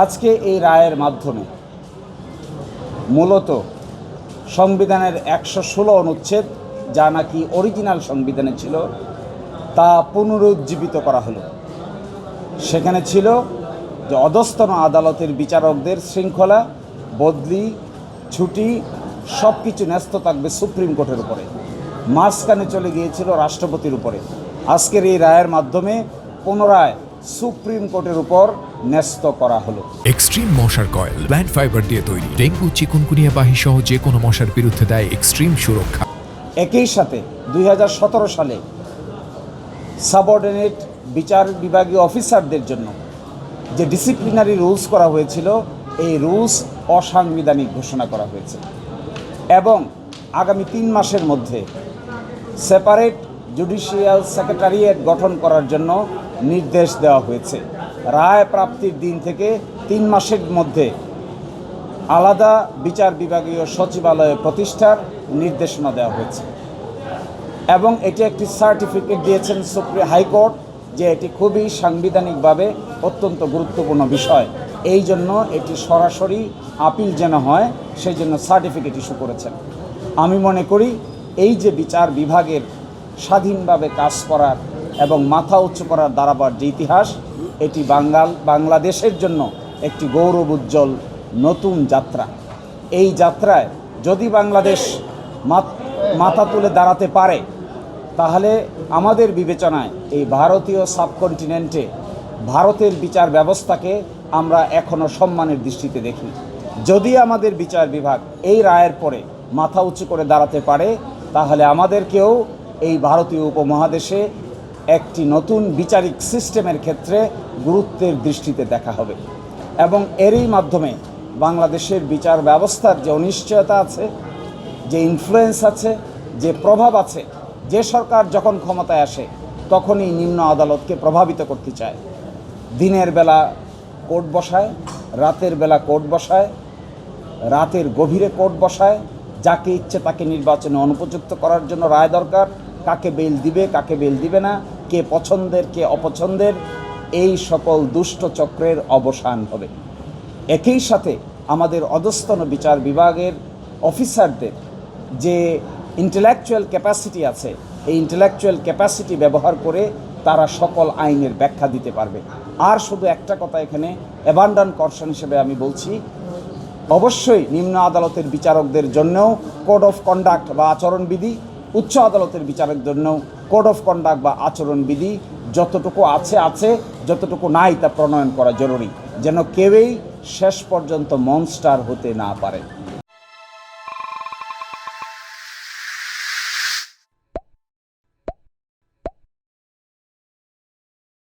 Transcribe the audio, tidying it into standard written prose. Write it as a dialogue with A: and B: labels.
A: আজকে এই রায়ের মাধ্যমে মূলত সংবিধানের ১১৬ অনুচ্ছেদ, যা নাকি অরিজিনাল সংবিধানে ছিল, তা পুনরুজ্জীবিত করা হলো। সেখানে ছিল যে অধস্তন আদালতের বিচারকদের শৃঙ্খলা, বদলি, ছুটি সব কিছু ন্যস্ত থাকবে সুপ্রিম কোর্টের উপরে, মাঝখানে চলে গিয়েছিল রাষ্ট্রপতির উপরে। আজকের এই রায়ের মাধ্যমে পুনরায় সুপ্রিম কোর্টের উপর ন্যস্ত করা হলো।
B: এক্সট্রিম মশার কয়েল প্ল্যান্ট ফাইবার দিয়ে তৈরি, ডেঙ্গু, চিকুনগুনিয়া বাহি সহ যে কোনো মশার বিরুদ্ধে দেয় এক্সট্রিম সুরক্ষা।
A: একই সাথে ২০১৭ সালে সাবঅর্ডিনেট বিচার বিভাগীয় অফিসারদের জন্য যে ডিসিপ্লিনারি রুলস করা হয়েছিল, এই রুলস অসাংবিধানিক ঘোষণা করা হয়েছে এবং আগামী ৩ মাসের মধ্যে সেপারেট জুডিশিয়াল সেক্রেটারিয়েট গঠন করার জন্য নির্দেশ দেওয়া হয়েছে। রায় প্রাপ্তির দিন থেকে ৩ মাসের মধ্যে আলাদা বিচার বিভাগীয় সচিবালয় প্রতিষ্ঠার নির্দেশনা দেওয়া হয়েছে এবং এটি একটি সার্টিফিকেট দিয়েছেন সুপ্রিম হাইকোর্ট যে এটি খুবই সাংবিধানিকভাবে অত্যন্ত গুরুত্বপূর্ণ বিষয়, এই জন্য এটি সরাসরি আপিল যেন হয় সেই জন্য সার্টিফিকেট ইস্যু করেছেন। আমি মনে করি এই যে বিচার বিভাগের স্বাধীনভাবে কাজ করার এবং মাথা উঁচু করার দাঁড়াবার যে ইতিহাস, এটি বাংলাদেশের জন্য একটি গৌরব উজ্জ্বল নতুন যাত্রা। এই যাত্রায় যদি বাংলাদেশ মাথা তুলে দাঁড়াতে পারে, তাহলে আমাদের বিবেচনায় এই ভারতীয় সাবকন্টিনেন্টে ভারতের বিচার ব্যবস্থাকে আমরা এখনও সম্মানের দৃষ্টিতে দেখি। যদি আমাদের বিচার বিভাগ এই রায়ের পরে মাথা উঁচু করে দাঁড়াতে পারে, তাহলে আমাদেরকেও এই ভারতীয় উপমহাদেশে একটি নতুন বিচারিক সিস্টেমের ক্ষেত্রে গুরুত্বের দৃষ্টিতে দেখা হবে এবং এরই মাধ্যমে বাংলাদেশের বিচার ব্যবস্থার যে অনিশ্চয়তা আছে, যে ইনফ্লুয়েন্স আছে, যে প্রভাব আছে, যে সরকার যখন ক্ষমতায় আসে তখনই নিম্ন আদালতকে প্রভাবিত করতে চায়। দিনের বেলা কোর্ট বসায়, রাতের বেলা কোর্ট বসায়, রাতের গভীরে কোর্ট বসায়, যাকে ইচ্ছে তাকে নির্বাচনে অনুপযুক্ত করার জন্য রায় দরকার, কাকে বেল দিবে কাকে বেল দিবে না, কে পছন্দের কে অপছন্দের, এই সকল দুষ্ট চক্রের অবসান হবে। একই সাথে আমাদের অধস্তন বিচার বিভাগের অফিসারদের যে ইন্টেলেকচুয়াল ক্যাপাসিটি আছে, এই ইন্টেলেকচুয়াল ক্যাপাসিটি ব্যবহার করে তারা সকল আইনের ব্যাখ্যা দিতে পারবে। আর শুধু একটা কথা এখানে অ্যাবান্ডন কশন হিসেবে আমি বলছি, অবশ্যই নিম্ন আদালতের বিচারকদের জন্যও কোড অফ কন্ডাক্ট বা আচরণবিধি, উচ্চ আদালতের বিচারকদের জন্যও কোড অফ কন্ডাক্ট বা আচরণবিধি যতটুকু আছে, যতটুকু নাই তা প্রণয়ন করা জরুরি, যেন কেউই শেষ পর্যন্ত মনস্টার হতে না পারে।